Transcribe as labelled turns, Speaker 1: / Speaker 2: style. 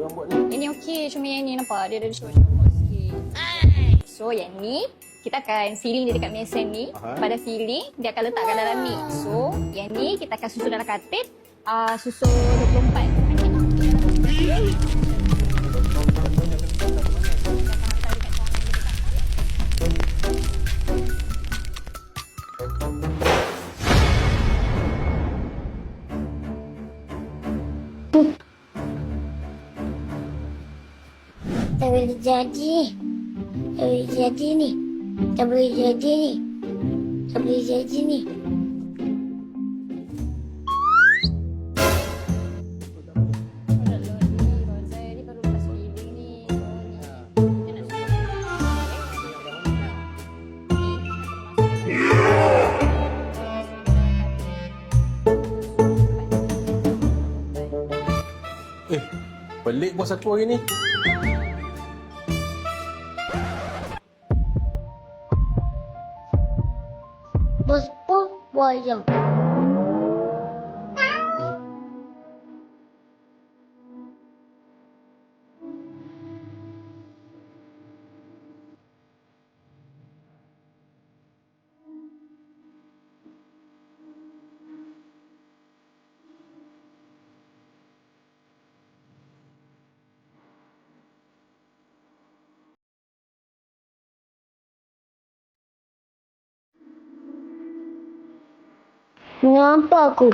Speaker 1: yang buat ni.
Speaker 2: Yang ni okey, cuma yang ni nampak dia ada short-short sikit. So yang ni kita akan filling dia dekat mesin ni. Pada filling dia akan letakkan dalam mix. So yang ni kita akan susun dalam katil. Susun 24.
Speaker 3: Tak boleh jadi. Tak boleh jadi ni. Tak boleh jadi ni. Tak boleh jadi ni.
Speaker 1: Pelik bos aku hari ni.
Speaker 3: Bos pun wayang. Mengapa aku?